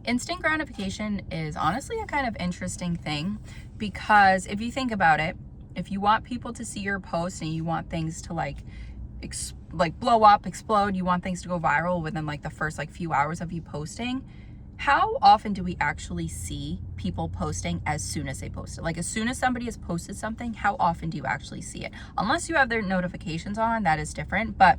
Instant gratification is honestly a kind of interesting thing, because if you think about it, if you want people to see your post and you want things to like blow up, explode, you want things to go viral within like the first like few hours of you posting, how often do we actually see people posting as soon as they post it? Like as soon as somebody has posted something, how often do you actually see it? Unless you have their notifications on, that is different, but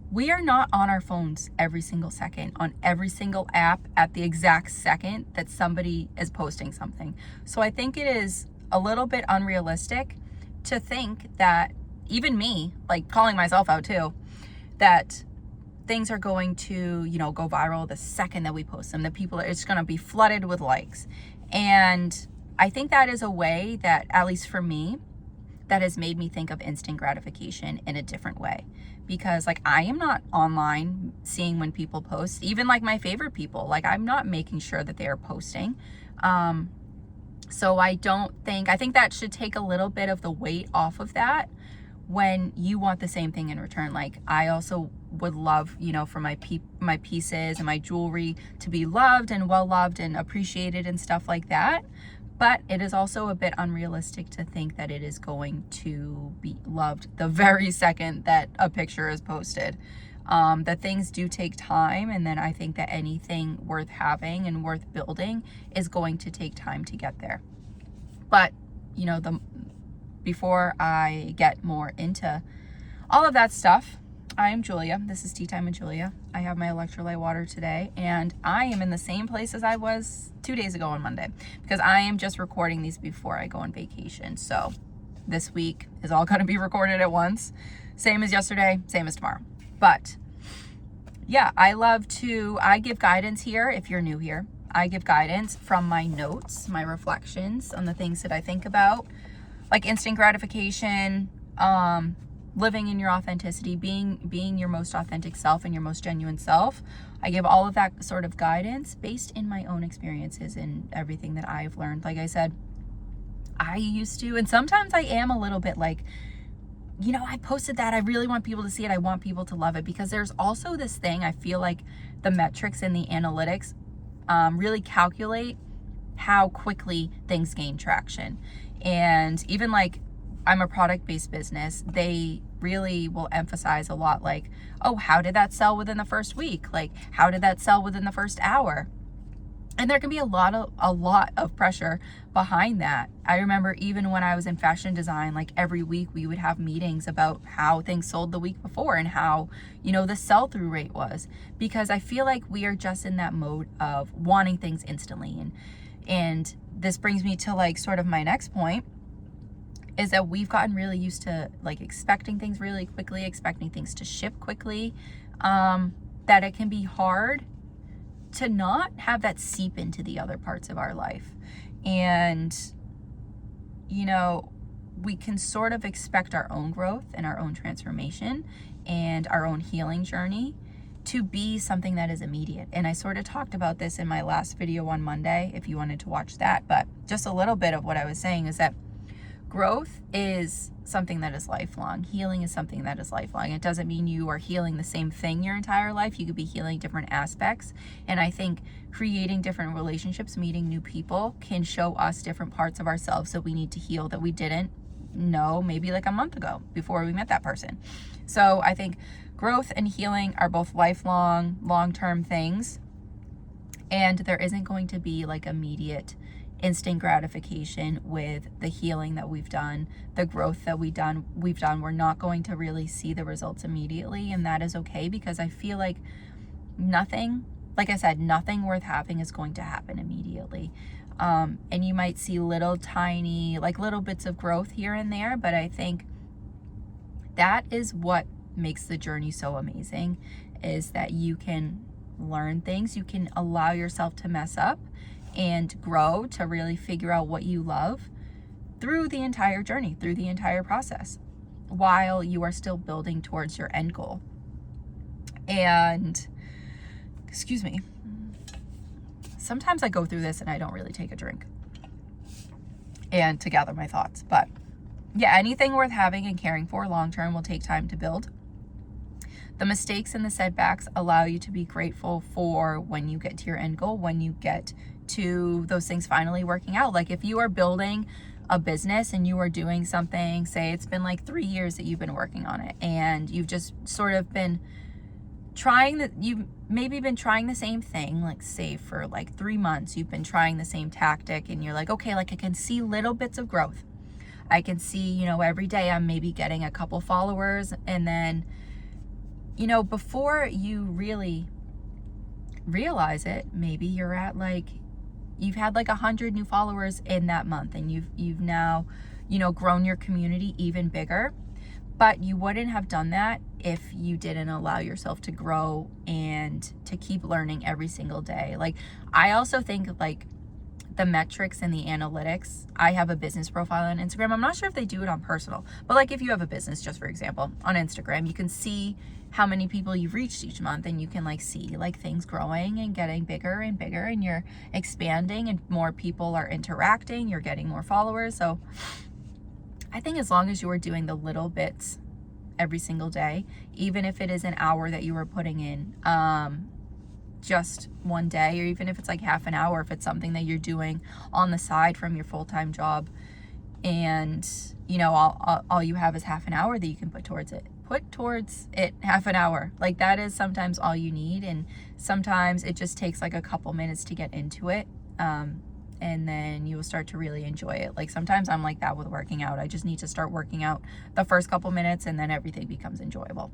we are not on our phones every single second, on every single app at the exact second that somebody is posting something. So I think it is a little bit unrealistic to think that, even me, like calling myself out too, that things are going to, go viral the second that we post them, that it's going to be flooded with likes. And I think that is a way that, at least for me, that has made me think of instant gratification in a different way. Because like I am not online seeing when people post, even like my favorite people, like I'm not making sure that they are posting. So I think that should take a little bit of the weight off of that when you want the same thing in return. Like I also would love, for my pieces and my jewelry to be loved and well loved and appreciated and stuff like that. But it is also a bit unrealistic to think that it is going to be loved the very second that a picture is posted. That things do take time, and then I think that anything worth having and worth building is going to take time to get there. But, before I get more into all of that stuff, I am Julia. This is Tea Time with Julia. I have my electrolyte water today, and I am in the same place as I was 2 days ago on Monday, because I am just recording these before I go on vacation. So this week is all going to be recorded at once. Same as yesterday, same as tomorrow. But yeah, I give guidance here. If you're new here, I give guidance from my notes, my reflections on the things that I think about, like instant gratification, living in your authenticity, being your most authentic self and your most genuine self. I give all of that sort of guidance based in my own experiences and everything that I've learned. Like I said, I used to, and sometimes I am a little bit like, I posted that, I really want people to see it, I want people to love it, because there's also this thing, I feel like the metrics and the analytics really calculate how quickly things gain traction. And even like, I'm a product-based business, they really will emphasize a lot like, oh, how did that sell within the first week? Like, how did that sell within the first hour? And there can be a lot of pressure behind that. I remember even when I was in fashion design, like every week we would have meetings about how things sold the week before and how, the sell-through rate was, because I feel like we are just in that mode of wanting things instantly. And this brings me to like sort of my next point, is that we've gotten really used to like expecting things really quickly, expecting things to ship quickly, that it can be hard to not have that seep into the other parts of our life. And, we can sort of expect our own growth and our own transformation and our own healing journey to be something that is immediate. And I sort of talked about this in my last video on Monday, if you wanted to watch that. But just a little bit of what I was saying is that growth is something that is lifelong. Healing is something that is lifelong. It doesn't mean you are healing the same thing your entire life. You could be healing different aspects. And I think creating different relationships, meeting new people, can show us different parts of ourselves that we need to heal that we didn't know maybe like a month ago before we met that person. So I think growth and healing are both lifelong, long-term things. And there isn't going to be like immediate instant gratification with the healing that we've done, the growth that we've done. We're not going to really see the results immediately, and that is okay, because I feel like nothing worth having is going to happen immediately. And you might see little bits of growth here and there, but I think that is what makes the journey so amazing, is that you can learn things, you can allow yourself to mess up and grow to really figure out what you love through the entire journey, through the entire process, while you are still building towards your end goal. And, excuse me, sometimes I go through this and I don't really take a drink and to gather my thoughts. But yeah, anything worth having and caring for long-term will take time to build. The mistakes and the setbacks allow you to be grateful for when you get to your end goal, when you get to those things finally working out. Like if you are building a business and you are doing something, say it's been like 3 years that you've been working on it, and you've just sort of been you've maybe been trying the same thing, like say for like 3 months, you've been trying the same tactic, and you're like, okay, like I can see little bits of growth. I can see, every day I'm maybe getting a couple followers, and then, before you really realize it, maybe you're at you've had like 100 new followers in that month, and you've now, grown your community even bigger. But you wouldn't have done that if you didn't allow yourself to grow and to keep learning every single day. Like, I also think the metrics and the analytics, I have a business profile on Instagram. I'm not sure if they do it on personal, but if you have a business, just for example, on Instagram, you can see how many people you've reached each month, and you can see things growing and getting bigger and bigger, and you're expanding and more people are interacting, you're getting more followers. So I think as long as you are doing the little bits every single day, even if it is an hour that you are putting in just one day, or even if it's half an hour, if it's something that you're doing on the side from your full-time job, and all you have is half an hour that you can put towards it half an hour. That is sometimes all you need, and sometimes it just takes a couple minutes to get into it. And then you will start to really enjoy it. Sometimes I'm like that with working out. I just need to start working out the first couple minutes, and then everything becomes enjoyable.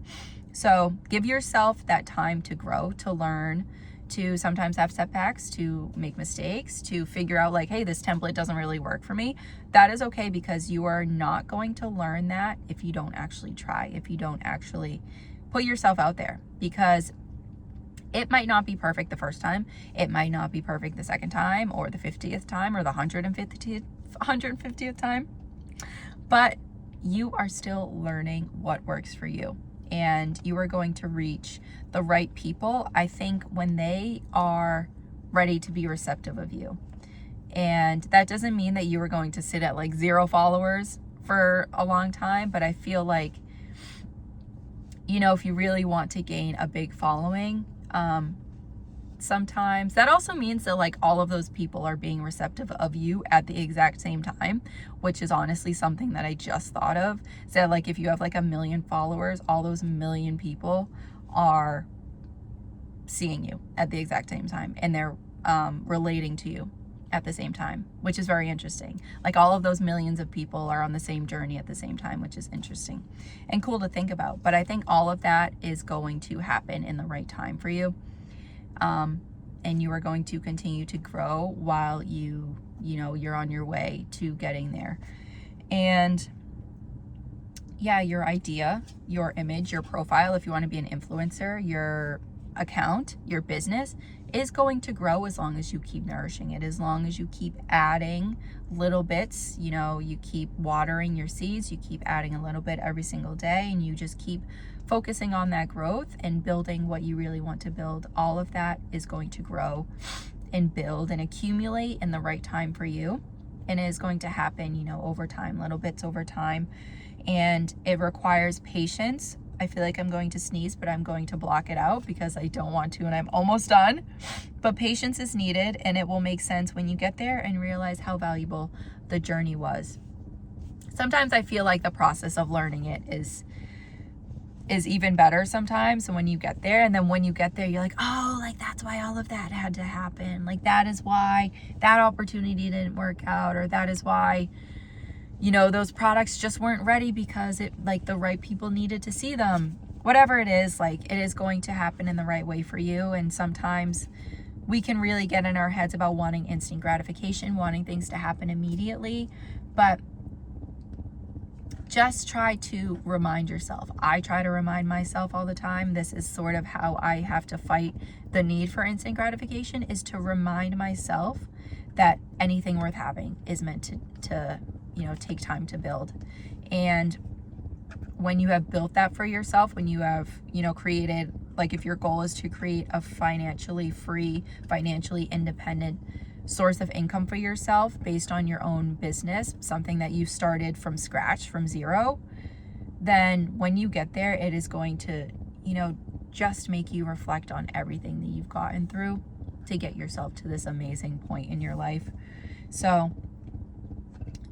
So give yourself that time to grow, to learn, to sometimes have setbacks, to make mistakes, to figure out hey, this template doesn't really work for me. That is okay, because you are not going to learn that if you don't actually try, if you don't actually put yourself out there, because it might not be perfect the first time. It might not be perfect the second time, or the 50th time, or the 150th time. But you are still learning what works for you. And you are going to reach the right people, I think, when they are ready to be receptive of you. And that doesn't mean that you are going to sit at 0 followers for a long time. But I feel if you really want to gain a big following, sometimes that also means that all of those people are being receptive of you at the exact same time, which is honestly something that I just thought of. So if you have 1 million followers, all those 1 million people are seeing you at the exact same time, and they're relating to you at the same time, which is very interesting. All of those millions of people are on the same journey at the same time, which is interesting and cool to think about. But I think all of that is going to happen in the right time for you. And you are going to continue to grow while you're on your way to getting there. And yeah, your idea, your image, your profile, if you want to be an influencer, your account, your business is going to grow as long as you keep nourishing it, as long as you keep adding little bits. You keep watering your seeds, you keep adding a little bit every single day, and you just keep focusing on that growth and building what you really want to build. All of that is going to grow and build and accumulate in the right time for you, and it is going to happen over time, little bits over time. And it requires patience. I feel like I'm going to sneeze, but I'm going to block it out because I don't want to, and I'm almost done. But patience is needed, and it will make sense when you get there and realize how valuable the journey was. Sometimes I feel like the process of learning it is even better sometimes when you get there. And then when you get there, you're like, oh, that's why all of that had to happen. That is why that opportunity didn't work out, or that is why those products just weren't ready because the right people needed to see them. Whatever it is, it is going to happen in the right way for you. And sometimes we can really get in our heads about wanting instant gratification, wanting things to happen immediately. But just try to remind yourself. I try to remind myself all the time. This is sort of how I have to fight the need for instant gratification, is to remind myself that anything worth having is meant to take time to build. And when you have built that for yourself, when you have, created, if your goal is to create a financially free, financially independent source of income for yourself based on your own business, something that you started from scratch, from zero, then when you get there, it is going to, just make you reflect on everything that you've gotten through to get yourself to this amazing point in your life. So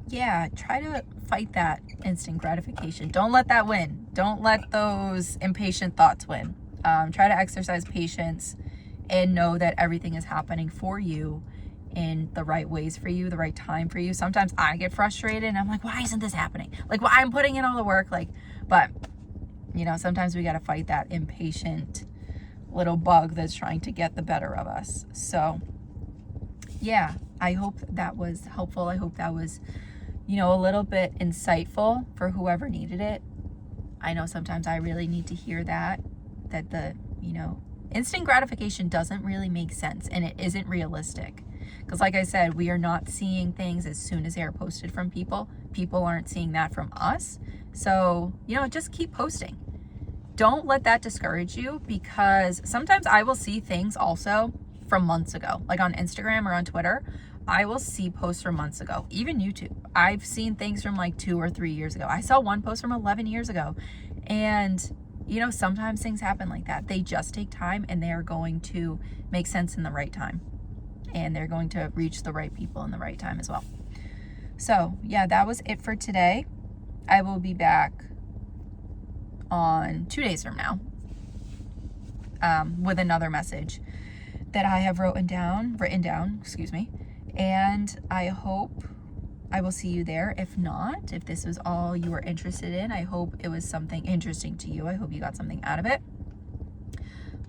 yeah, try to fight that instant gratification. Don't let that win. Don't let those impatient thoughts win. Try to exercise patience and know that everything is happening for you in the right ways for you, the right time for you. Sometimes I get frustrated and I'm like, why isn't this happening? Like, well, I'm putting in all the work, but sometimes we got to fight that impatient little bug that's trying to get the better of us. So yeah, I hope that was helpful. I hope that was, a little bit insightful for whoever needed it. I know sometimes I really need to hear that the, instant gratification doesn't really make sense and it isn't realistic. Because like I said, we are not seeing things as soon as they are posted from people. People aren't seeing that from us. So, just keep posting. Don't let that discourage you, because sometimes I will see things also from months ago, like on Instagram or on Twitter. I will see posts from months ago, even YouTube. I've seen things from like 2 or 3 years ago. I saw one post from 11 years ago. And, sometimes things happen like that. They just take time and they are going to make sense in the right time. And they're going to reach the right people in the right time as well. So yeah, that was it for today. I will be back on 2 days from now with another message that I have written down, and I hope I will see you there. If not, if this was all you were interested in, I hope it was something interesting to you. I hope you got something out of it.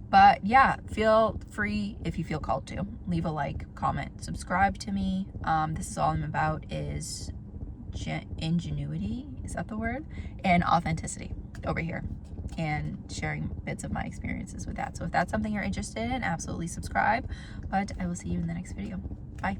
But yeah, feel free, if you feel called to, leave a like, comment, subscribe to me. This is all I'm about is ingenuity, is that the word? And authenticity over here, and sharing bits of my experiences with that. So if that's something you're interested in, absolutely subscribe. But I will see you in the next video. Bye.